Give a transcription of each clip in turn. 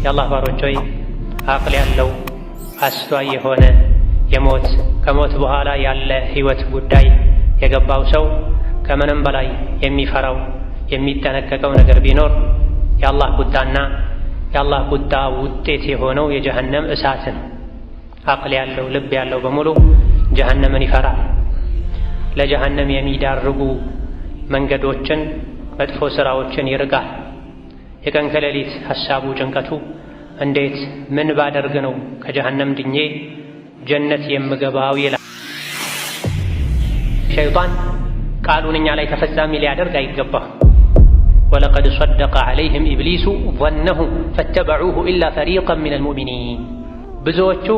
የአላህ ባሮች ሆይ አቅል ያለው አስተዋይ የሆነ ከሞት በኋላ ያለ ህይወት ጉዳይ የገባው ሰው ከምንም በላይ የሚፈራው የሚጠነቀቀው ነገር ቢኖር የአላህ ቁጣና የአላህ ቁጣ ውጤት የሆነው የጀሀነም እሳትን። አቅል ያለው ልብ ያለው በሙሉ ጀሀነምን ይፈራል። ለጀሀነም የሚዳርጉ መንገዶችን መጥፎ ስራዎችን ይርቃል። የቀን ከሌሊት ሐሳቡ ጭንቀቱ እንዴት ምን ባደርግ ነው ከጀሀነም ድኜ ጀነት የምገባው ይላል። ሸይጣን ቃሉን እኛ ላይ ተፈጻሚ ሊያደርግ አይገባም። ወለቀድ ሰደቀ ዐለይሂም ኢብሊሱ ظነሁ ፈተበዑሁ ኢላ ፈሪቀን ሚነል ሙእሚኒን። ብዙዎቹ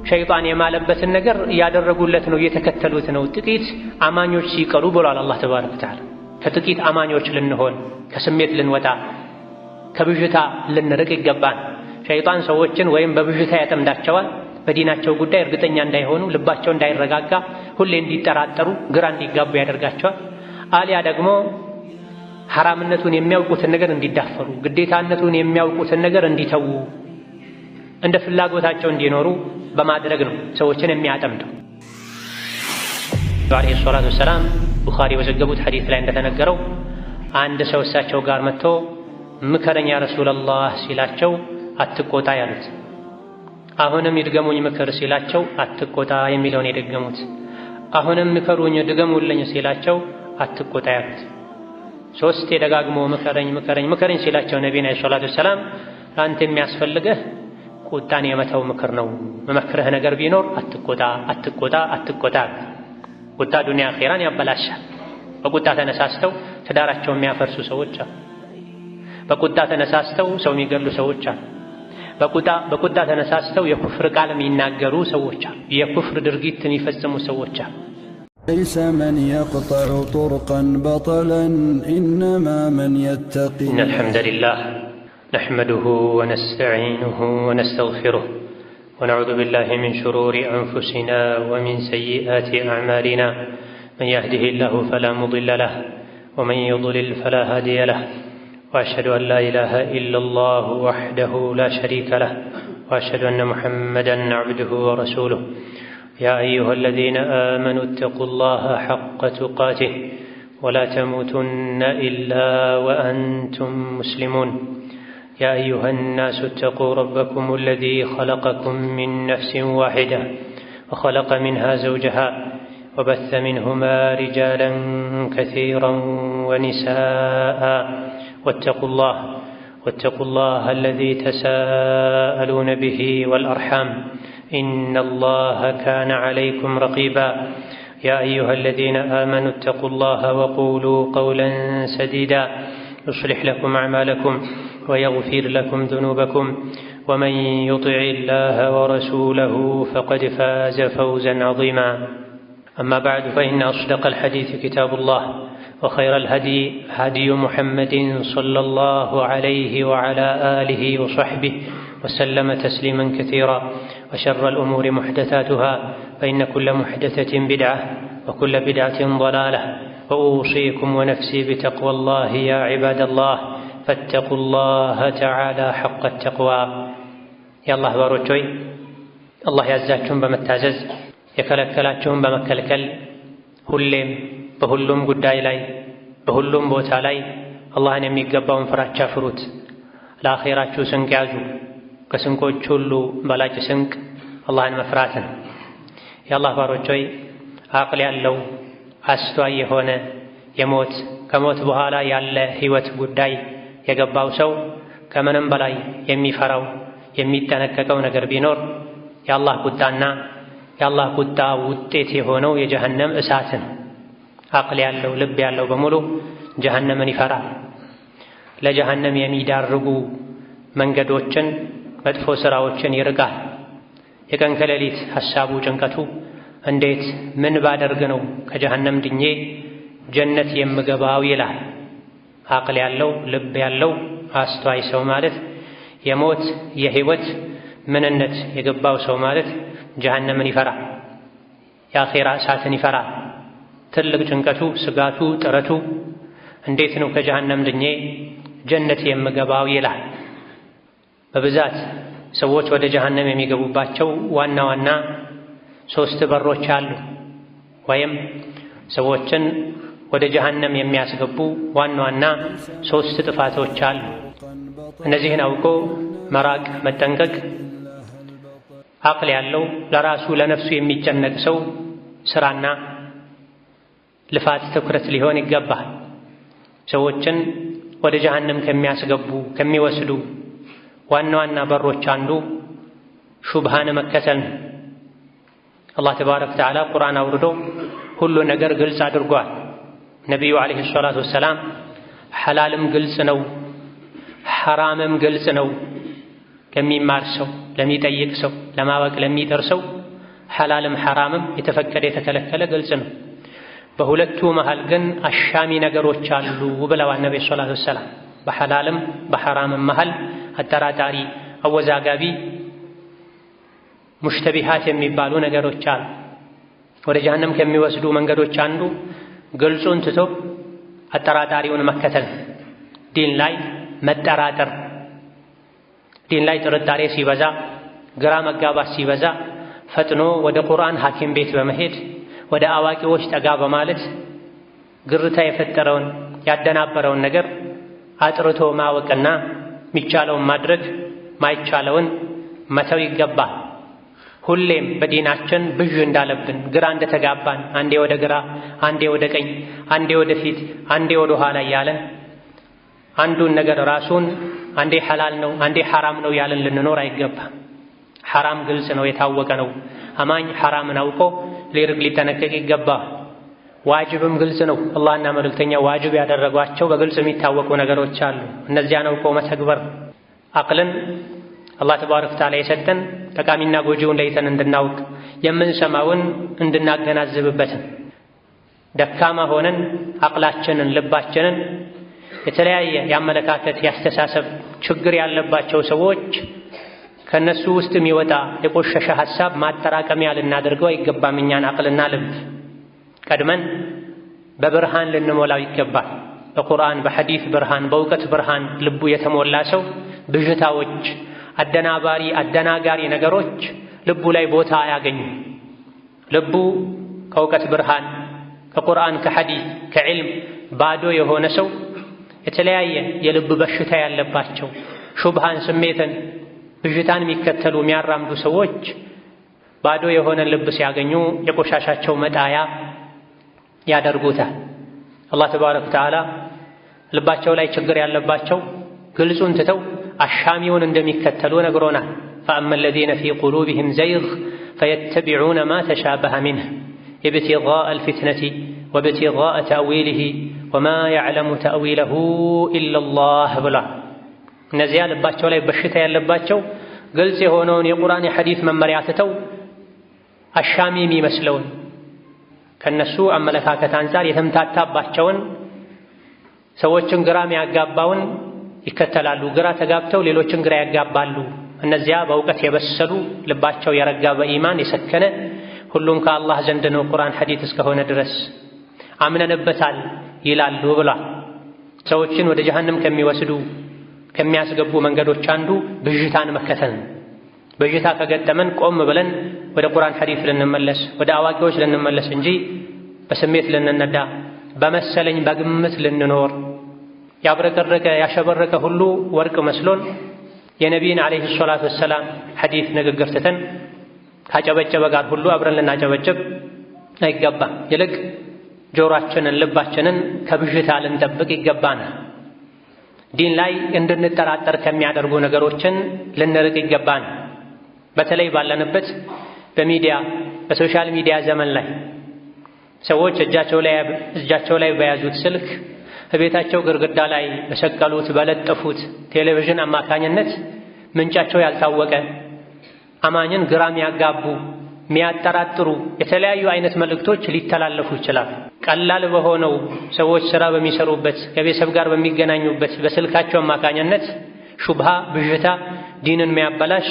ሸይጣን የማለበትን ነገር እያደረጉለት ነው፣ እየተከተሉት ነው፣ ጥቂት አማኞች ሲቀሩ ብሏል አላህ ተባረከ ወተዓላ። ከጥቂት አማኞች ልንሆን፣ ከስሜት ልንወጣ፣ ከብዥታ ልንርቅ ይገባን። ሸይጣን ሰዎችን ወይም በብዥታ ያጠምዳቸዋል፣ በዲናቸው ጉዳይ እርግጠኛ እንዳይሆኑ፣ ልባቸው እንዳይረጋጋ፣ ሁሌ እንዲጠራጠሩ፣ ግራ እንዲጋቡ ያደርጋቸዋል። አሊያ ደግሞ ሐራምነቱን የሚያውቁትን ነገር እንዲዳፈሩ፣ ግዴታነቱን የሚያውቁትን ነገር እንዲተዉ፣ እንደ ፍላጎታቸው እንዲኖሩ በማድረግ ነው ሰዎችን የሚያጠምደው። ዓለይሂ ሰላቱ ወሰላም ቡኻሪ በዘገቡት ሐዲስ ላይ እንደተነገረው አንድ ሰው እሳቸው ጋር መጥቶ ምከረኝ ያ ረሱለላህ ሲላቸው አትቆጣ ያሉት። አሁንም ይድገሙኝ ምክር ሲላቸው አትቆጣ የሚለውን የደገሙት። አሁንም ምከሩኝ ድገሙልኝ ሲላቸው አትቆጣ ያሉት። ሶስቴ ደጋግሞ ምከረኝ ሲላቸው ነቢዩ ዓለይሂ ሰላቱ ወሰላም አንተ የሚያስፈልግህ ቁጣን የመተው ምክር ነው። መመክርህ ነገር ቢኖር አትቆጣ። ቁጣ ዱንያ አኺራን ያበላሻል። በቁጣ ተነሳስተው ትዳራቸውን የሚያፈርሱ ሰዎች አሉ። በቁጣ ተነሳስተው ሰው የሚገሉ ሰዎች አሉ። በቁጣ ተነሳስተው የኩፍር ቃል የሚናገሩ ሰዎች አሉ። የኩፍር ድርጊት የሚፈጽሙ ሰዎች አሉ። ليس من يقطع طرقا بطلا إنما من يتقي. إن الحمد لله نحمده ونستعينه ونستغفره ونعوذ بالله من شرور أنفسنا ومن سيئات أعمالنا. من يهده الله فلا مضل له ومن يضلل فلا هادي له. وأشهد أن لا إله إلا الله وحده لا شريك له وأشهد أن محمدًا عبده ورسوله. يا أيها الذين آمنوا اتقوا الله حق تقاته ولا تموتن إلا وأنتم مسلمون. يا أيها الناس اتقوا ربكم الذي خلقكم من نفس واحدة وخلق منها زوجها وبث منهما رجالا كثيرا ونساء. واتقوا الله الذي تساءلون به والأرحام إن الله كان عليكم رقيبا. يا أيها الذين آمنوا اتقوا الله وقولوا قولا سديدا يصلح لكم أعمالكم ويغفر لكم ذنوبكم ومن يطع الله ورسوله فقد فاز فوزا عظيما. أما بعد فإن أصدق الحديث كتاب الله وخير الهدي هدي محمد صلى الله عليه وعلى آله وصحبه وسلم تسليما كثيرا. وشر الأمور محدثاتها فإن كل محدثة بدعة وكل بدعة ضلالة. وأوصيكم ونفسي بتقوى الله يا عباد الله فاتقوا الله تعالى حق التقوى. يا الله ባሮች ሆይ አላህ ያዛችሁን በመታዘዝ የከለከላችሁን በመከልከል ሁሌም በሁሉም ጉዳይ ላይ በሁሉም ቦታ ላይ አላህን የሚገባውን ፍራቻ ፍሩት። ለአኺራችሁ ስንቅ ያዙ። ከስንቆች ሁሉ በላጭ ስንቅ አላህን መፍራትን። የአላህ ባሮች ሆይ አቅል ያለው አስተዋይ የሆነ ከሞት በኋላ ያለ ህይወት ጉዳይ የገባው ሰው ከምንም በላይ የሚፈራው የሚጠነቀቀው ነገር ቢኖር የአላህ ቁጣና የአላህ ቁጣ ውጤት የሆነው የጀሀነም እሳትን። አቅል ያለው ልብ ያለው በሙሉ ጀሀነምን ይፈራል። ለጀሀነም የሚዳርጉ መንገዶችን መጥፎ ስራዎችን ይርቃል። የቀን ከሌሊት ሐሳቡ ጭንቀቱ እንዴት ምን ባደርግ ነው ከጀሀነም ድኜ ጀነት የምገባው ይላል። አቅል ያለው ልብ ያለው አስተዋይ ሰው ማለት የህይወት ምንነት የገባው ሰው ማለት ጀሀነምን ይፈራል፣ የአኼራ እሳትን ይፈራል። ትልቅ ጭንቀቱ ስጋቱ ጥረቱ እንዴት ነው ከጀሀነም ድኜ ጀነት የምገባው ይላል። በብዛት ሰዎች ወደ ጀሃነም የሚገቡባቸው ዋና ዋና 3 በሮች አሉ። ወይም ሰዎችን ወደ ጀሃነም የሚያስገቡ ዋና ዋና 3 ጥፋቶች አሉ። እነዚህን አውቆ መራቅ መጠንቀቅ አቅል ያለው ለራሱ ለነፍሱ የሚጨነቅ ሰው ስራና ልፋት ትኩረት ሊሆን ይገባል። ሰዎችን ወደ ጀሃነም ከሚያስገቡ ከሚወስዱ ዋና ዋና በሮች አንዱ ሹብሃን መከተል ነው። አላህ ተባረከ ወተዓላ ቁርአን አውርዶ ሁሉ ነገር ግልጽ አድርጓል። ነቢዩ ዓለይሂ ሰላቱ ወሰላም ሐላልም ግልጽ ነው፣ ሐራምም ግልጽ ነው ለሚማር ሰው፣ ለሚጠይቅ ሰው፣ ለማወቅ ለሚጥር ሰው ሐላልም ሐራምም የተፈቀደ የተከለከለ ግልጽ ነው። በሁለቱ መሃል ግን አሻሚ ነገሮች አሉ ብለዋል ነብዩ ሰለላሁ ዐለይሂ ወሰለም። በሐላልም በሐራምም መሃል አጠራጣሪ፣ አወዛጋቢ፣ ሙሽተቢሃት የሚባሉ ነገሮች አሉ። ወደ ጀሃነም ከሚወስዱ መንገዶች አንዱ ግልጹን ትቶ አጠራጣሪውን መከተል፣ ዲን ላይ መጠራጠር። ዲን ላይ ጥርጣሬ ሲበዛ፣ ግራ መጋባት ሲበዛ ፈጥኖ ወደ ቁርአን ሐኪም ቤት በመሄድ ወደ አዋቂዎች ጠጋ በማለት ግርታ የፈጠረውን ያደናበረውን ነገር አጥርቶ ማወቅና የሚቻለውን ማድረግ ማይቻለውን መተው ይገባል። ሁሌም በዲናችን ብዥ እንዳለብን ግራ እንደተጋባን አንዴ ወደ ግራ አንዴ ወደ ቀኝ አንዴ ወደ ፊት አንዴ ወደ ኋላ እያለን አንዱን ነገር ራሱን አንዴ ሐላል ነው አንዴ ሐራም ነው ያለን ልንኖር አይገባም። ሐራም ግልጽ ነው፣ የታወቀ ነው። አማኝ ሐራምን አውቆ ሊርቅ ሊጠነቀቅ ይገባል። ዋጅብም ግልጽ ነው። አላህና መልእክተኛው ዋጅብ ያደረጓቸው በግልጽ የሚታወቁ ነገሮች አሉ። እነዚያን አውቆ መተግበር። አቅልን አላህ ተባረከ ወተዓላ የሰጠን ጠቃሚና ጎጂውን ለይተን እንድናውቅ የምንሰማውን እንድናገናዝብበትን። ደካማ ሆነን አቅላችንን ልባችንን የተለያየ የአመለካከት ያስተሳሰብ ችግር ያለባቸው ሰዎች ከነሱ ውስጥ የሚወጣ የቆሸሸ ሐሳብ ማጠራቀሚያ ልናደርገው አይገባም። እኛን አቅልና ልብ ቀድመን በብርሃን ልንሞላው ይገባል። በቁርአን በሐዲስ ብርሃን በእውቀት ብርሃን ልቡ የተሞላ ሰው ብዥታዎች፣ አደናባሪ አደናጋሪ ነገሮች ልቡ ላይ ቦታ አያገኙም። ልቡ ከእውቀት ብርሃን ከቁርአን ከሐዲስ ከዕልም ባዶ የሆነ ሰው የተለያየ የልብ በሽታ ያለባቸው ሹብሃን ስሜትን ብዥታን የሚከተሉ የሚያራምዱ ሰዎች ባዶ የሆነ ልብ ሲያገኙ የቆሻሻቸው መጣያ ያደርጉታል። አላህ ተባረከ ወተዓላ ልባቸው ላይ ችግር ያለባቸው ግልጹን ትተው አሻሚውን እንደሚከተሉ ነግሮናል። ፈአማ አለዚነ ፊ ቁሉቢሂም ዘይግ ፈየተቢዑነ ማ ተሻበሀ ሚንሁ ኢብቲጋአ አልፊትነቲ ወብቲጋአ ተእዊሊሂ ወማ ያዕለሙ ተእዊለሁ ኢለላህ ብሏል። እነዚያ ልባቸው ላይ በሽታ ያለባቸው ግልጽ የሆነውን የቁርአን የሐዲስ መመሪያ ትተው አሻሚ የሚመስለውን ከነሱ አመለካከት አንፃር የተምታታባቸውን ሰዎችን ግራ የሚያጋባውን ይከተላሉ። ግራ ተጋብተው ሌሎችን ግራ ያጋባሉ። እነዚያ በእውቀት የበሰሉ ልባቸው የረጋ በኢማን የሰከነ ሁሉም ከአላህ ዘንድ ነው ቁርአን ሐዲስ እስከሆነ ድረስ አምነንበታል ይላሉ ብሏል። ሰዎችን ወደ ጀሃነም ከሚወስዱ ከሚያስገቡ መንገዶች አንዱ ብዥታን መከተል ነው። ብዥታ ከገጠመን ቆም ብለን ወደ ቁርአን ሐዲስ ልንመለስ ወደ አዋቂዎች ልንመለስ እንጂ በስሜት ልንነዳ በመሰለኝ በግምት ልንኖር ያብረቀረቀ ያሸበረቀ ሁሉ ወርቅ መስሎን የነቢይን ዓለይሂ ሰላቱ ወሰላም ሐዲስ ንግግር ትተን ካጨበጨበ ጋር ሁሉ አብረን ልናጨበጭብ አይገባም። ይልቅ ጆሮአችንን ልባችንን ከብዥታ ልንጠብቅ ይገባናል። ዲን ላይ እንድንጠራጠር ከሚያደርጉ ነገሮችን ልንርቅ ይገባናል። በተለይ ባለንበት በሚዲያ በሶሻል ሚዲያ ዘመን ላይ ሰዎች እጃቸው ላይ በያዙት ስልክ በቤታቸው ግድግዳ ላይ በሰቀሉት በለጠፉት ቴሌቪዥን አማካኝነት ምንጫቸው ያልታወቀ አማኝን ግራ የሚያጋቡ የሚያጠራጥሩ የተለያዩ አይነት መልእክቶች ሊተላለፉ ይችላል። ቀላል በሆነው ሰዎች ሥራ በሚሰሩበት ከቤተሰብ ጋር በሚገናኙበት በስልካቸው አማካኝነት ሹብሃ ብዥታ ዲንን የሚያበላሽ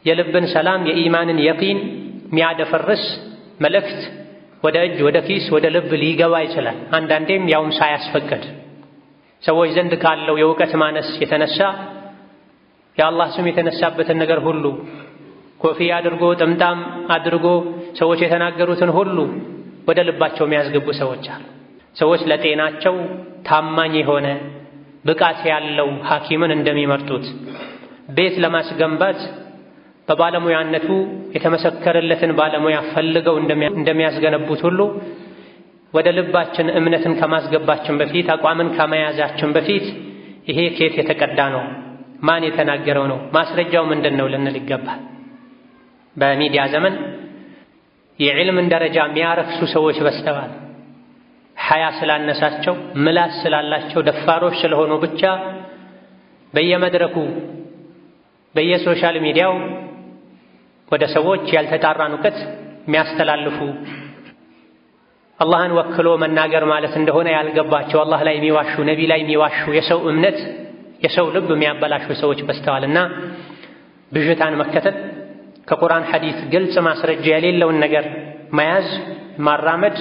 የልብን ሰላም የኢማንን የቂን የሚያደፈርስ መልእክት ወደ እጅ ወደ ኪስ ወደ ልብ ሊገባ ይችላል። አንዳንዴም ያውም ሳያስፈቅድ ሰዎች ዘንድ ካለው የእውቀት ማነስ የተነሳ የአላህ ስም የተነሳበትን ነገር ሁሉ ኮፍያ አድርጎ ጥምጣም አድርጎ ሰዎች የተናገሩትን ሁሉ ወደ ልባቸው የሚያስገቡ ሰዎች አሉ። ሰዎች ለጤናቸው ታማኝ የሆነ ብቃት ያለው ሐኪምን እንደሚመርጡት ቤት ለማስገንባት በባለሙያነቱ የተመሰከረለትን ባለሙያ ፈልገው እንደሚያስገነቡት ሁሉ ወደ ልባችን እምነትን ከማስገባችን በፊት አቋምን ከመያዛችን በፊት ይሄ ከየት የተቀዳ ነው? ማን የተናገረው ነው? ማስረጃው ምንድነው? ልንል ይገባል። በሚዲያ ዘመን የዕልምን ደረጃ የሚያረክሱ ሰዎች በስተዋል። ሐያ ስላነሳቸው፣ ምላስ ስላላቸው፣ ደፋሮች ስለሆኑ ብቻ በየመድረኩ በየሶሻል ሚዲያው ወደ ሰዎች ያልተጣራን እውቀት የሚያስተላልፉ አላህን ወክሎ መናገር ማለት እንደሆነ ያልገባቸው አላህ ላይ የሚዋሹ ነቢ ላይ የሚዋሹ የሰው እምነት የሰው ልብ የሚያበላሹ ሰዎች በስተዋልና ብዥታን መከተል ከቁርአን ሐዲስ ግልጽ ማስረጃ የሌለውን ነገር መያዝ ማራመድ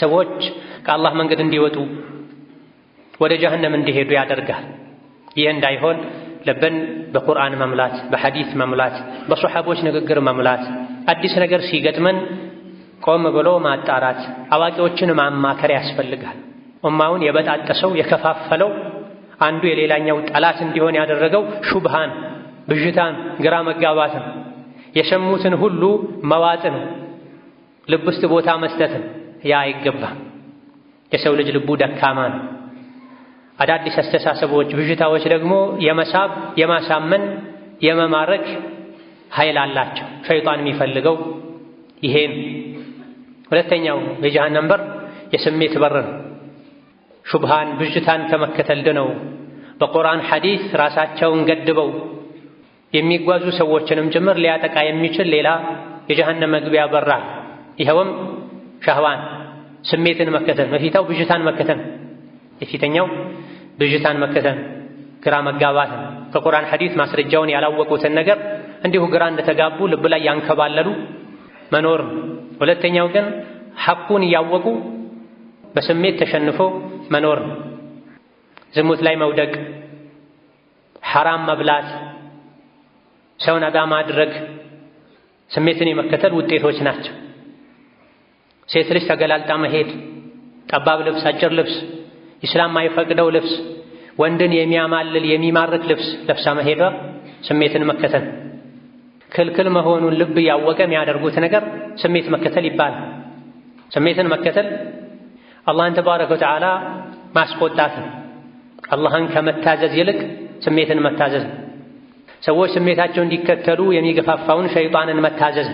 ሰዎች ከአላህ መንገድ እንዲወጡ ወደ ጀሀነም እንዲሄዱ ያደርጋል። ይህ እንዳይሆን ልብን በቁርአን መምላት፣ በሐዲስ መምላት፣ በሶሐቦች ንግግር መምላት፣ አዲስ ነገር ሲገጥመን ቆም ብሎ ማጣራት፣ አዋቂዎችን ማማከር ያስፈልጋል። ኡማውን የበጣጠሰው የከፋፈለው አንዱ የሌላኛው ጠላት እንዲሆን ያደረገው ሹብሃን፣ ብዥታን፣ ግራ መጋባትን፣ የሰሙትን ሁሉ መዋጥን፣ ልብ ውስጥ ቦታ መስጠትን ያ አይገባም። የሰው ልጅ ልቡ ደካማ ነው። አዳዲስ አስተሳሰቦች፣ ብዥታዎች ደግሞ የመሳብ የማሳመን የመማረክ ኃይል አላቸው። ሸይጣን የሚፈልገው ይሄን። ሁለተኛው የጀሃነም በር የስሜት በር ነው። ሹብሃን ብዥታን ከመከተል ድነው በቁርአን ሐዲስ ራሳቸውን ገድበው የሚጓዙ ሰዎችንም ጭምር ሊያጠቃ የሚችል ሌላ የጀሃነም መግቢያ በራ። ይኸውም ሸህዋን ስሜትን መከተል፣ በፊታው ብዥታን መከተል። የፊተኛው ብዥታን መከተል፣ ግራ መጋባትን፣ ከቁርአን ሐዲስ ማስረጃውን ያላወቁትን ነገር እንዲሁ ግራ እንደተጋቡ ልብ ላይ ያንከባለሉ መኖር። ሁለተኛው ግን ሐቁን እያወቁ በስሜት ተሸንፎ መኖር። ዝሙት ላይ መውደቅ፣ ሐራም መብላት፣ ሰውን አዳ ማድረግ ስሜትን የመከተል ውጤቶች ናቸው። ሴት ልጅ ተገላልጣ መሄድ፣ ጠባብ ልብስ፣ አጭር ልብስ፣ ኢስላም ማይፈቅደው ልብስ፣ ወንድን የሚያማልል የሚማርክ ልብስ ለብሳ መሄዷ ስሜትን መከተል። ክልክል መሆኑን ልብ ያወቀ የሚያደርጉት ነገር ስሜት መከተል ይባላል። ስሜትን መከተል አላህን ተባረከ ወተዓላ ማስቆጣት፣ አላህን ከመታዘዝ ይልቅ ስሜትን መታዘዝ። ሰዎች ስሜታቸው እንዲከተሉ የሚገፋፋውን ሸይጣንን መታዘዝ።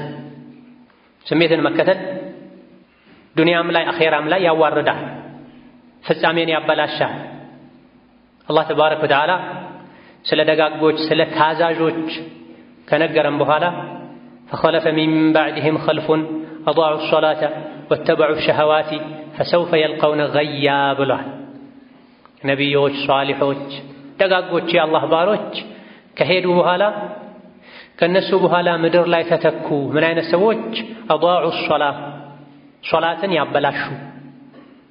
ስሜትን መከተል ዱንያም ላይ አኼራም ላይ ያዋርዳል፣ ፍጻሜን ያበላሻል። አላህ ተባረከ ወተዓላ ስለ ደጋጎች ስለ ታዛዦች ከነገረን በኋላ ፈኸለፈ ሚን ባዕድህም ኸልፉን አضاعوا الصلاة واتبعوا الشهوات فسوف يلقون غيا ብሏል። ነቢዮች፣ ሷሊሖች፣ ደጋጎች የአላህ ባሮች ከሄዱ በኋላ ከነሱ በኋላ ምድር ላይ ተተኩ። ምን አይነት ሰዎች? አضاعوا الصلاة ሶላትን ያበላሹ፣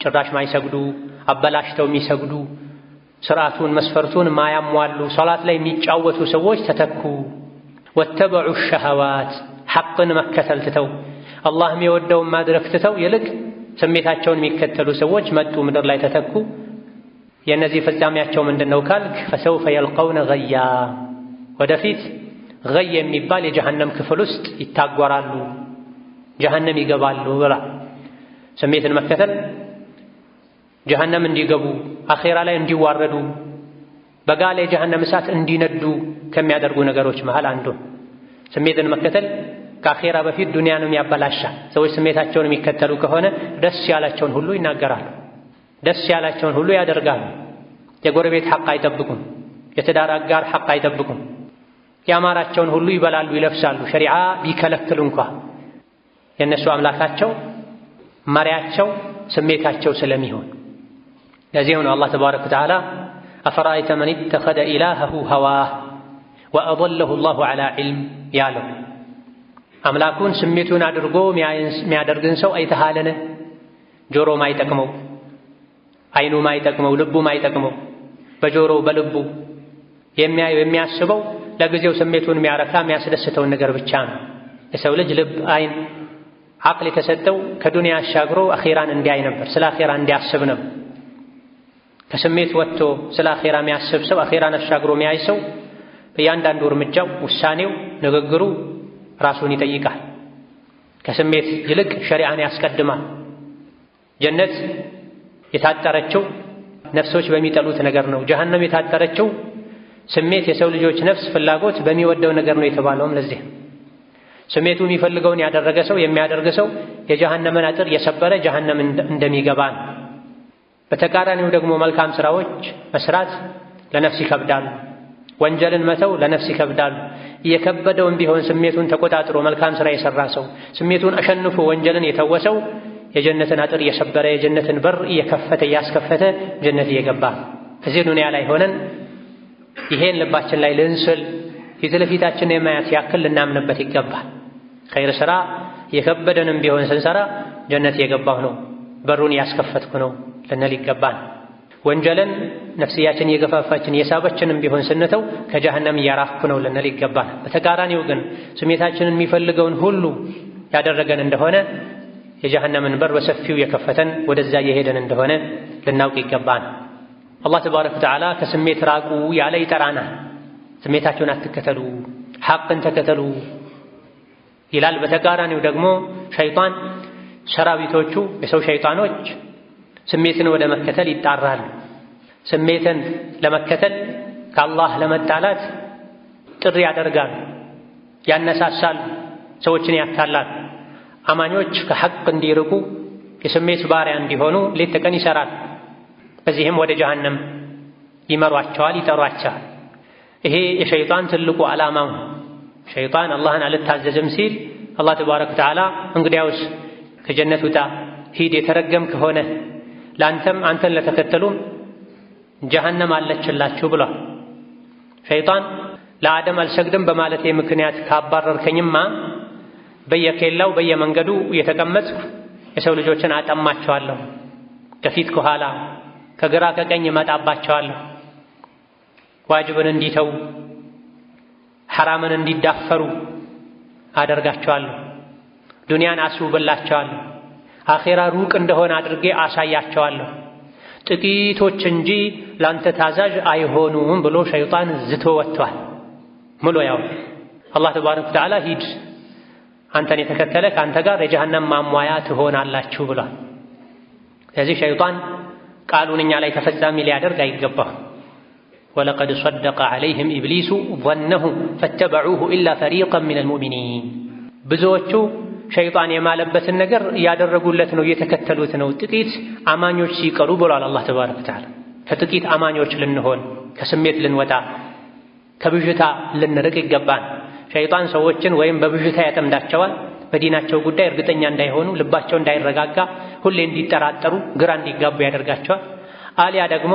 ጭራሽ ማይሰግዱ፣ አበላሽተው የሚሰግዱ፣ ስርዓቱን መስፈርቱን ማያሟሉ፣ ሶላት ላይ የሚጫወቱ ሰዎች ተተኩ። ወተበዑ ሸህዋት ሐቅን መከተል ትተው አላህ የሚወደውን ማድረግ ትተው ይልቅ ስሜታቸውን የሚከተሉ ሰዎች መጡ፣ ምድር ላይ ተተኩ። የእነዚህ ፍጻሜያቸው ምንድነው ካልክ ፈሰውፈ የልቀውነ ገያ ወደፊት ገይ የሚባል የጀሃነም ክፍል ውስጥ ይታጎራሉ፣ ጀሃነም ይገባሉ ብላ ስሜትን መከተል ጀሃነም እንዲገቡ አኼራ ላይ እንዲዋረዱ በጋለ የጀሃነም እሳት እንዲነዱ ከሚያደርጉ ነገሮች መሃል አንዱ ስሜትን መከተል ከአኼራ በፊት ዱንያንም ያበላሻል። ሰዎች ስሜታቸውን የሚከተሉ ከሆነ ደስ ያላቸውን ሁሉ ይናገራሉ፣ ደስ ያላቸውን ሁሉ ያደርጋሉ። የጎረቤት ሐቅ አይጠብቁም፣ የትዳር አጋር ሐቅ አይጠብቁም። ያማራቸውን ሁሉ ይበላሉ፣ ይለብሳሉ። ሸሪዓ ቢከለክሉ እንኳ የእነሱ አምላካቸው መሪያቸው ስሜታቸው ስለሚሆን ለዚህ ነው አላህ ተባረከ ወተዓላ አፈራአይተ መን ኢተኸዘ ኢላሀሁ ሀዋህ ወአضለሁ ላሁ ዐላ ዒልም ያለው። አምላኩን ስሜቱን አድርጎ የሚያደርግን ሰው አይተሃለን? ጆሮ ማይጠቅመው፣ አይኑ ማይጠቅመው፣ ልቡ ማይጠቅመው፣ በጆሮ በልቡ የሚያስበው ለጊዜው ስሜቱን የሚያረካ የሚያስደስተውን ነገር ብቻ ነው። የሰው ልጅ ልብ፣ አይን፣ አቅል የተሰጠው ከዱንያ አሻግሮ አኺራን እንዲያይ ነበር፣ ስለ አኺራ እንዲያስብ ነበር። ከስሜት ወጥቶ ስለ አኺራ የሚያስብ ሰው፣ አኺራን አሻግሮ የሚያይ ሰው በእያንዳንዱ እርምጃው፣ ውሳኔው፣ ንግግሩ ራሱን ይጠይቃል። ከስሜት ይልቅ ሸሪዓን ያስቀድማል። ጀነት የታጠረችው ነፍሶች በሚጠሉት ነገር ነው። ጀሃነም የታጠረችው ስሜት፣ የሰው ልጆች ነፍስ ፍላጎት በሚወደው ነገር ነው የተባለውም ለዚህ። ስሜቱ የሚፈልገውን ያደረገ ሰው፣ የሚያደርግ ሰው የጀሃነምን አጥር የሰበረ ጀሃነም እንደሚገባ ነው። በተቃራኒው ደግሞ መልካም ስራዎች መስራት ለነፍስ ይከብዳሉ። ወንጀልን መተው ለነፍስ ይከብዳሉ። እየከበደውም ቢሆን ስሜቱን ተቆጣጥሮ መልካም ስራ የሰራ ሰው፣ ስሜቱን አሸንፎ ወንጀልን የተወሰው የጀነትን አጥር እየሰበረ የጀነትን በር እየከፈተ እያስከፈተ ጀነት እየገባ። እዚህ ዱንያ ላይ ሆነን ይሄን ልባችን ላይ ልንስል ፊት ለፊታችን የማያት ያክል ልናምንበት ይገባል። ኸይር ስራ የከበደንም ቢሆን ስንሰራ ጀነት እየገባሁ ነው፣ በሩን እያስከፈትኩ ነው ልንል ይገባል። ወንጀልን ነፍስያችን እየገፋፋችን የሳበችንም ቢሆን ስንተው ከጀሃነም እያራፍኩ ነው ልንል ይገባል። በተቃራኒው ግን ስሜታችንን የሚፈልገውን ሁሉ ያደረገን እንደሆነ የጀሃነምን በር በሰፊው የከፈተን ወደዛ እየሄደን እንደሆነ ልናውቅ ይገባል። አላህ ተባረከ ወተዓላ ከስሜት ራቁ ያለ ይጠራናል። ስሜታችሁን አትከተሉ፣ ሐቅን ተከተሉ ይላል። በተቃራኒው ደግሞ ሸይጣን ሰራዊቶቹ፣ የሰው ሸይጣኖች ስሜትን ወደ መከተል ይጣራሉ። ስሜትን ለመከተል ከአላህ ለመጣላት ጥሪ ያደርጋሉ፣ ያነሳሳሉ፣ ሰዎችን ያታላሉ። አማኞች ከሐቅ እንዲርቁ የስሜት ባሪያ እንዲሆኑ ሌት ተቀን ይሰራል። በዚህም ወደ ጀሃነም ይመሯቸዋል፣ ይጠሯቸዋል። ይሄ የሸይጣን ትልቁ ዓላማው። ሸይጣን አላህን አልታዘዝም ሲል አላህ ተባረከ ወተዓላ እንግዲያውስ ከጀነት ውጣ፣ ሂድ፣ የተረገም ከሆነ ለአንተም አንተን ለተከተሉም ጀሃነም አለችላችሁ ብሏል። ሸይጣን ለአደም አልሰግድም በማለቴ ምክንያት ካባረርከኝማ በየኬላው በየመንገዱ እየተቀመጥኩ የሰው ልጆችን አጠማቸዋለሁ፣ ከፊት ከኋላ ከግራ ከቀኝ እመጣባቸዋለሁ፣ ዋጅብን እንዲተው ሐራምን እንዲዳፈሩ አደርጋቸዋለሁ፣ ዱንያን አስውብላቸዋለሁ፣ አኼራ ሩቅ እንደሆነ አድርጌ አሳያቸዋለሁ፣ ጥቂቶች እንጂ ላንተ ታዛዥ አይሆኑም ብሎ ሸይጣን ዝቶ ወጥቷል። ምሎ ያው አላህ ተባረከ ወተዓላ ሂድ፣ አንተን የተከተለ ከአንተ ጋር የጀሃነም ማሟያ ትሆናላችሁ ብሏል። ስለዚህ ሸይጣን ቃሉን እኛ ላይ ተፈጻሚ ሊያደርግ አይገባም። ወለቀድ ሰደቀ ዐለይሂም ኢብሊሱ ظነሁ ፈተበዑሁ ኢላ ፈሪቀን ሚነል ሙእሚኒን። ብዙዎቹ ሸይጣን የማለበትን ነገር እያደረጉለት ነው፣ እየተከተሉት ነው፣ ጥቂት አማኞች ሲቀሩ ብሏል አላህ ተባረከ ወተዓላ። ከጥቂት አማኞች ልንሆን፣ ከስሜት ልንወጣ፣ ከብዥታ ልንርቅ ይገባን። ሸይጣን ሰዎችን ወይም በብዥታ ያጠምዳቸዋል፣ በዲናቸው ጉዳይ እርግጠኛ እንዳይሆኑ፣ ልባቸው እንዳይረጋጋ፣ ሁሌ እንዲጠራጠሩ፣ ግራ እንዲጋቡ ያደርጋቸዋል። አሊያ ደግሞ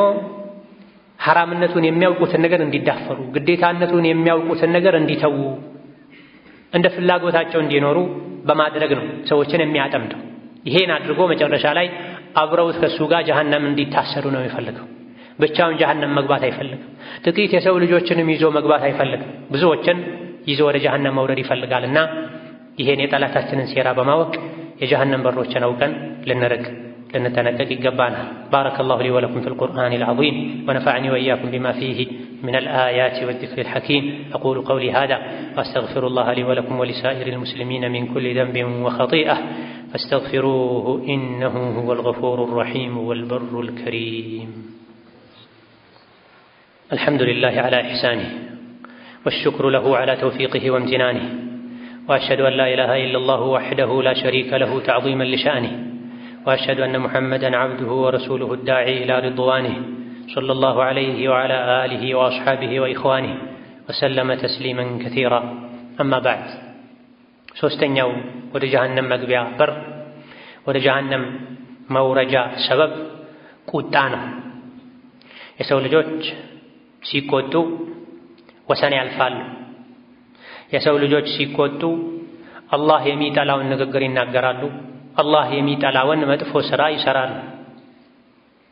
ሐራምነቱን የሚያውቁትን ነገር እንዲዳፈሩ፣ ግዴታነቱን የሚያውቁትን ነገር እንዲተዉ፣ እንደ ፍላጎታቸው እንዲኖሩ በማድረግ ነው ሰዎችን የሚያጠምደው። ይሄን አድርጎ መጨረሻ ላይ አብረውት ከሱ ጋር ጀሃነም እንዲታሰሩ ነው የሚፈልገው። ብቻውን ጀሃነም መግባት አይፈልግም። ጥቂት የሰው ልጆችንም ይዞ መግባት አይፈልግም። ብዙዎችን ይዞ ወደ ጀሃነም መውረድ ይፈልጋልና ይሄን የጠላታችንን ሴራ በማወቅ የጀሃነም በሮችን አውቀን ልንርቅ ልንጠነቀቅ ይገባናል። ባረከላሁ ሊ ወለኩም ፊል ቁርአኒል ዐዚም ወነፈዐኒ ወኢያኩም ቢማ ፊሂ ሚነል አያቲ ወዚክሪል ሐኪም አቁሉ ቀውሊ ሃዛ ወአስተግፊሩላህ ሊ ወለኩም ወሊሳኢሪል ሙስሊሚነ ሚን ኩሊ ዘንቢን ወኸጢአ ፈስተግፊሩሁ ኢነሁ ሁወል ገፉሩር ረሒም ወል በሩል ከሪም። አልሐምዱሊላሂ ዐላ ኢሕሳኒሂ ወሽኩሩ ለሁ ዐላ ተውፊቂሂ ወምቲናኒሂ ወአሽሀዱ አን ላ ኢላሃ ኢለላሁ ወሕደሁ ላ ሸሪከ ለሁ ተዕዚመን ሊሸእኒሂ وأشهد أن محمدًا عبده ورسوله الداعي إلى رضوانه صلى الله عليه وعلى آله وأصحابه وإخوانه وسلم تسليمًا كثيرا. أما بعد ሶስተኛው ወደ ጀሃነም መግቢያ በር፣ ወደ ጀሃነም መውረጃ ሰበብ ቁጣ ነው። የሰው ልጆች ሲቆጡ ወሰን ያልፋሉ። የሰው ልጆች ሲቆጡ አላህ የሚጠላውን ንግግር ይናገራሉ። አላህ የሚጠላውን መጥፎ ሥራ ይሰራሉ።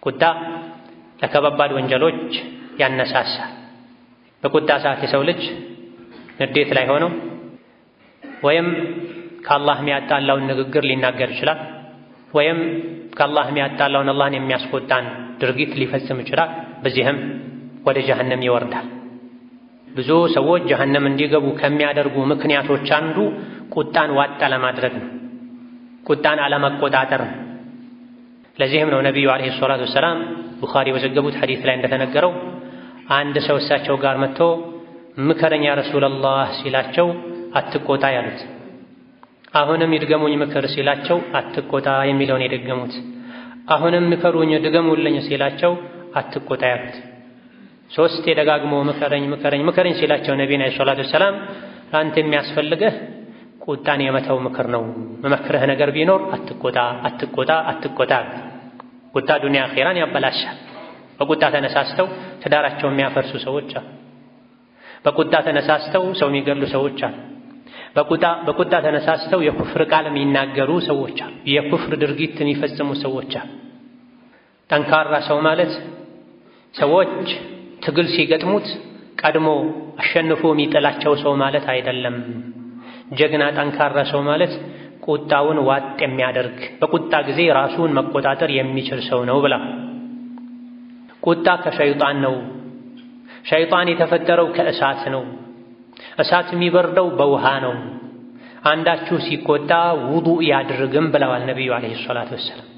ቁጣ ለከባድ ወንጀሎች ያነሳሳል። በቁጣ ሰዓት የሰው ልጅ ንዴት ላይ ሆኖ ወይም ከአላህ የሚያጣላውን ንግግር ሊናገር ይችላል፣ ወይም ከአላህ የሚያጣላውን አላህን የሚያስቆጣን ድርጊት ሊፈጽም ይችላል። በዚህም ወደ ጀሀነም ይወርዳል። ብዙ ሰዎች ጀሀነም እንዲገቡ ከሚያደርጉ ምክንያቶች አንዱ ቁጣን ዋጥ ለማድረግ ነው፣ ቁጣን አለመቆጣጠር ነው። ለዚህም ነው ነቢዩ ዓለይሂ ሰላቱ ወሰላም ቡኻሪ በዘገቡት ሐዲስ ላይ እንደተነገረው አንድ ሰው እሳቸው ጋር መጥቶ ምከረኝ ያ ረሱለላህ ሲላቸው አትቆጣ ያሉት። አሁንም ይድገሙኝ ምክር ሲላቸው አትቆጣ የሚለውን የደገሙት። አሁንም ምከሩኝ ድገሙልኝ ሲላቸው አትቆጣ ያሉት። ሶስት ደጋግሞ ምከረኝ ሲላቸው ነቢዩ ዓለይሂ ሰላቱ ወሰላም አንተ የሚያስፈልግህ ቁጣን የመተው ምክር ነው፣ መመክረህ ነገር ቢኖር አትቆጣ። ቁጣ ዱንያ አኺራን ያበላሻል። በቁጣ ተነሳስተው ትዳራቸውን የሚያፈርሱ ሰዎች አሉ። በቁጣ ተነሳስተው ሰው የሚገሉ ሰዎች አሉ። በቁጣ ተነሳስተው የኩፍር ቃል የሚናገሩ ሰዎች አሉ። የኩፍር ድርጊት የሚፈጽሙ ሰዎች አሉ። ጠንካራ ሰው ማለት ሰዎች ትግል ሲገጥሙት ቀድሞ አሸንፎ የሚጥላቸው ሰው ማለት አይደለም። ጀግና ጠንካራ ሰው ማለት ቁጣውን ዋጥ የሚያደርግ በቁጣ ጊዜ ራሱን መቆጣጠር የሚችል ሰው ነው ብላ። ቁጣ ከሸይጣን ነው። ሸይጣን የተፈጠረው ከእሳት ነው። እሳት የሚበርደው በውሃ ነው። አንዳችሁ ሲቆጣ ውዱእ ያድርግም ብለዋል ነቢዩ ዓለይሂ ሰላቱ ወሰላም።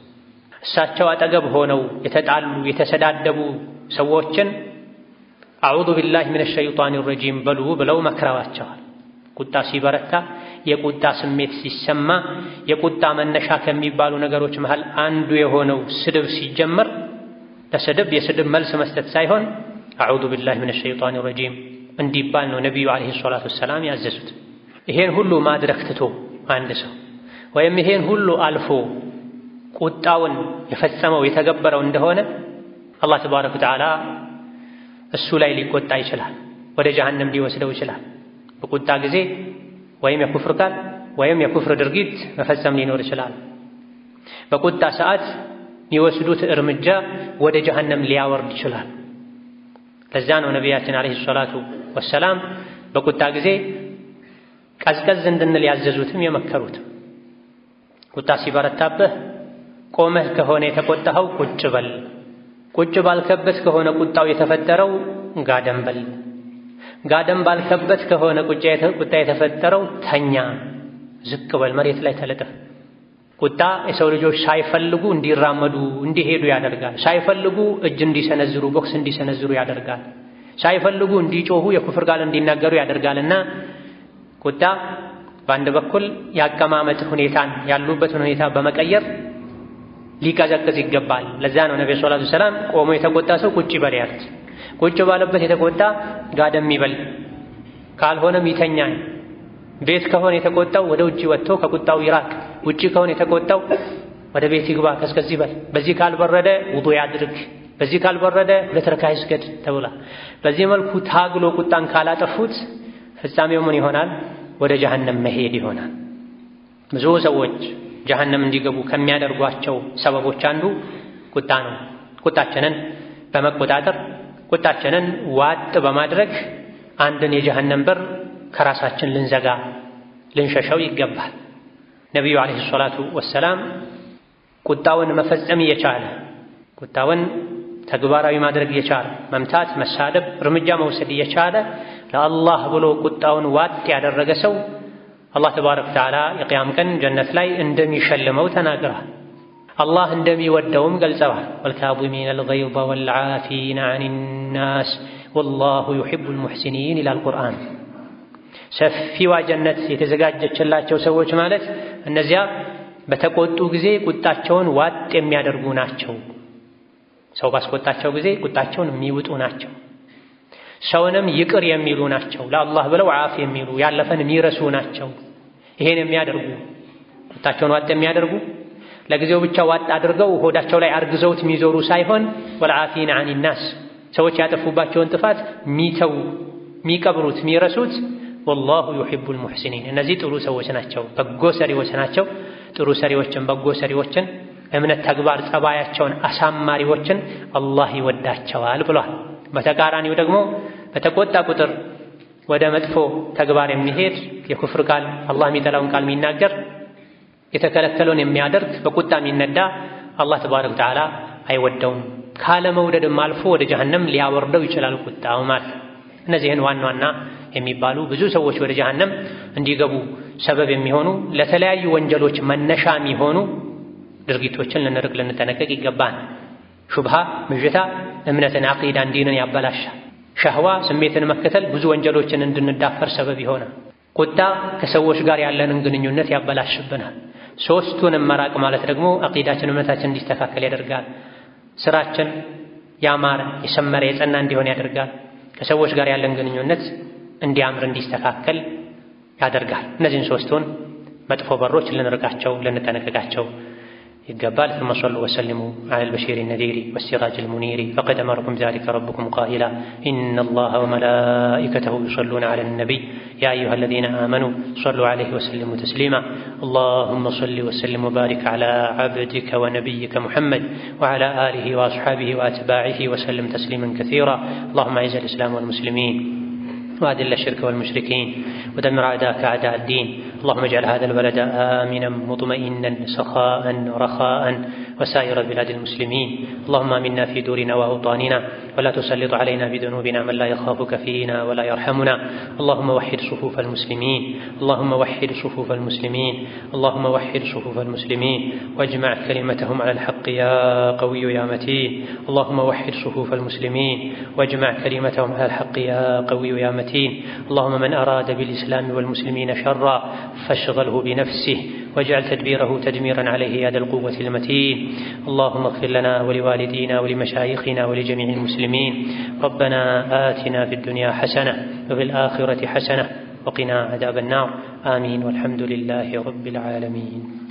እሳቸው አጠገብ ሆነው የተጣሉ የተሰዳደቡ ሰዎችን አዑዙ ቢላሂ ሚነ ሸይጣኒ ረጂም በሉ ብለው መክረዋቸዋል። ቁጣ ሲበረታ፣ የቁጣ ስሜት ሲሰማ፣ የቁጣ መነሻ ከሚባሉ ነገሮች መሃል አንዱ የሆነው ስድብ ሲጀመር ለስድብ የስድብ መልስ መስጠት ሳይሆን አዑዙ ቢላሂ ሚነ ሸይጣኒ ረጂም እንዲባል ነው ነቢዩ ዓለይሂ ሰላቱ ወሰላም ያዘዙት። ይሄን ሁሉ ማድረግ ትቶ አንድ ሰው ወይም ይሄን ሁሉ አልፎ ቁጣውን የፈጸመው የተገበረው እንደሆነ አላህ ተባረከ ወተዓላ እሱ ላይ ሊቆጣ ይችላል፣ ወደ ጀሀነም ሊወስደው ይችላል። በቁጣ ጊዜ ወይም የኩፍር ቃል ወይም የኩፍር ድርጊት መፈጸም ሊኖር ይችላል። በቁጣ ሰዓት የሚወስዱት እርምጃ ወደ ጀሀነም ሊያወርድ ይችላል። ለዛ ነው ነቢያችን ዓለይሂ ሰላቱ ወሰላም በቁጣ ጊዜ ቀዝቀዝ እንድንል ያዘዙትም የመከሩትም። ቁጣ ሲበረታብህ ቆመህ ከሆነ የተቆጣኸው ቁጭ በል፣ ቁጭ ባልከበት ከሆነ ቁጣው የተፈጠረው ጋደም በል፣ ጋደም ባልከበት ከሆነ ቁጣ የተፈጠረው ተኛ፣ ዝቅ በል፣ መሬት ላይ ተለጠፍ። ቁጣ የሰው ልጆች ሳይፈልጉ እንዲራመዱ እንዲሄዱ ያደርጋል። ሳይፈልጉ እጅ እንዲሰነዝሩ ቦክስ እንዲሰነዝሩ ያደርጋል። ሳይፈልጉ እንዲጮሁ የኩፍር ቃል እንዲናገሩ ያደርጋልና ቁጣ በአንድ በኩል የአቀማመጥ ሁኔታን ያሉበትን ሁኔታ በመቀየር ሊቀዘቅዝ ይገባል። ለዛ ነው ነብዩ ሰለላሁ ዐለይሂ ወሰለም ቆሞ የተቆጣ ሰው ቁጭ ይበል ያሉት። ቁጭ ባለበት የተቆጣ ጋደም ይበል፣ ካልሆነም ይተኛ። ቤት ከሆነ የተቆጣው ወደ ውጪ ወጥቶ ከቁጣው ይራቅ። ውጪ ከሆነ የተቆጣው ወደ ቤት ይግባ፣ ከስከዚህ ይበል። በዚህ ካልበረደ ውዱእ ያድርግ፣ በዚህ ካልበረደ 2 ረካ ይስገድ ተብላ። በዚህ መልኩ ታግሎ ቁጣን ካላጠፉት ፍጻሜው ምን ይሆናል? ወደ ጀሀነም መሄድ ይሆናል። ብዙ ሰዎች ጀሀነም እንዲገቡ ከሚያደርጓቸው ሰበቦች አንዱ ቁጣ ነው። ቁጣችንን በመቆጣጠር ቁጣችንን ዋጥ በማድረግ አንድን የጀሀነም በር ከራሳችን ልንዘጋ ልንሸሸው ይገባል። ነቢዩ ዓለይሂ ሰላቱ ወሰላም ቁጣውን መፈጸም እየቻለ ቁጣውን ተግባራዊ ማድረግ እየቻለ መምታት፣ መሳደብ፣ እርምጃ መውሰድ እየቻለ ለአላህ ብሎ ቁጣውን ዋጥ ያደረገ ሰው አላህ ተባረከ ወተዓላ የቅያም ቀን ጀነት ላይ እንደሚሸልመው ተናግረዋል። አላህ እንደሚወደውም ገልጸዋል። ወልካዚሚነ አልገይዘ ወልዓፊነ ዐኒናስ ወላሁ ዩሒቡል ሙሕሲኒን ይላል ቁርአን። ሰፊዋ ጀነት የተዘጋጀችላቸው ሰዎች ማለት እነዚያ በተቆጡ ጊዜ ቁጣቸውን ዋጥ የሚያደርጉ ናቸው። ሰው ባስቆጣቸው ጊዜ ቁጣቸውን የሚውጡ ናቸው። ሰውንም ይቅር የሚሉ ናቸው። ለአላህ ብለው ዓፍ የሚሉ ያለፈን የሚረሱ ናቸው። ይሄን የሚያደርጉ ቁጣቸውን ዋጥ የሚያደርጉ ለጊዜው ብቻ ዋጥ አድርገው ሆዳቸው ላይ አርግዘውት የሚዞሩ ሳይሆን ወልዓፊነ ዐኒናስ ሰዎች ያጠፉባቸውን ጥፋት ሚተው የሚቀብሩት የሚረሱት ወላሁ ዩሒቡል ሙሕሲኒን እነዚህ ጥሩ ሰዎች ናቸው፣ በጎ ሰሪዎች ናቸው። ጥሩ ሰሪዎችን በጎ ሰሪዎችን እምነት ተግባር ጸባያቸውን አሳማሪዎችን አላህ ይወዳቸዋል ብሏል። በተቃራኒው ደግሞ በተቆጣ ቁጥር ወደ መጥፎ ተግባር የሚሄድ የኩፍር ቃል አላህ የሚጠላውን ቃል የሚናገር የተከለከለውን የሚያደርግ በቁጣ የሚነዳ አላህ ተባረከ ወተዓላ አይወደውም። ካለመውደድም አልፎ ወደ ጀሀነም ሊያወርደው ይችላል ቁጣው ማለት። እነዚህን ዋና ዋና የሚባሉ ብዙ ሰዎች ወደ ጀሀነም እንዲገቡ ሰበብ የሚሆኑ ለተለያዩ ወንጀሎች መነሻ የሚሆኑ ድርጊቶችን ልንርቅ ልንጠነቀቅ ይገባል። ሹብሃ ብዥታ እምነትን፣ ዓቂዳን፣ ዲንን ያበላሻል። ሸህዋ ስሜትን መከተል ብዙ ወንጀሎችን እንድንዳፈር ሰበብ ይሆናል። ቁጣ ከሰዎች ጋር ያለንን ግንኙነት ያበላሽብናል። ሶስቱንም መራቅ ማለት ደግሞ ዓቂዳችን እምነታችን እንዲስተካከል ያደርጋል። ስራችን ያማረ የሰመረ የጸና እንዲሆን ያደርጋል። ከሰዎች ጋር ያለን ግንኙነት እንዲያምር እንዲስተካከል ያደርጋል። እነዚህን ሶስቱን መጥፎ በሮች ልንርቃቸው ልንጠነቀቃቸው ይገባል። ثم صلوا وسلموا على البشير النذير والسراج المنير فقد أمركم ذلك ربكم قائلا إن الله وملائكته يصلون على النبي يا أيها الذين آمنوا صلوا عليه وسلموا تسليما اللهم صل وسلم وبارك على عبدك ونبيك محمد وعلى آله وأصحابه وأتباعه وسلم تسليما كثيرا اللهم أعز الإسلام والمسلمين وأذل الشرك والمشركين ودمر أعداءك أعداء الدين اللهم اجعل هذا البلد آمنا مطمئنا سخاء رخاء وسائر بلاد المسلمين اللهم آمنا في دورنا وأوطاننا ولا تسلط علينا بذنوبنا من لا يخافك فينا ولا يرحمنا اللهم وحد صفوف المسلمين اللهم وحد صفوف المسلمين اللهم وحد صفوف المسلمين واجمع كلمتهم على الحق يا قوي يا متين اللهم وحد صفوف المسلمين واجمع كلمتهم على الحق يا قوي يا متين اللهم من أراد بالإسلام والمسلمين شرا فاشغله بنفسه واجعل تدبيره تدميرا عليه يا ذا القوة المتين اللهم اغفر لنا ولوالدينا ولمشايخنا ولجميع المسلمين ربنا آتنا في الدنيا حسنة وفي الآخرة حسنة وقنا عذاب النار آمين والحمد لله رب العالمين.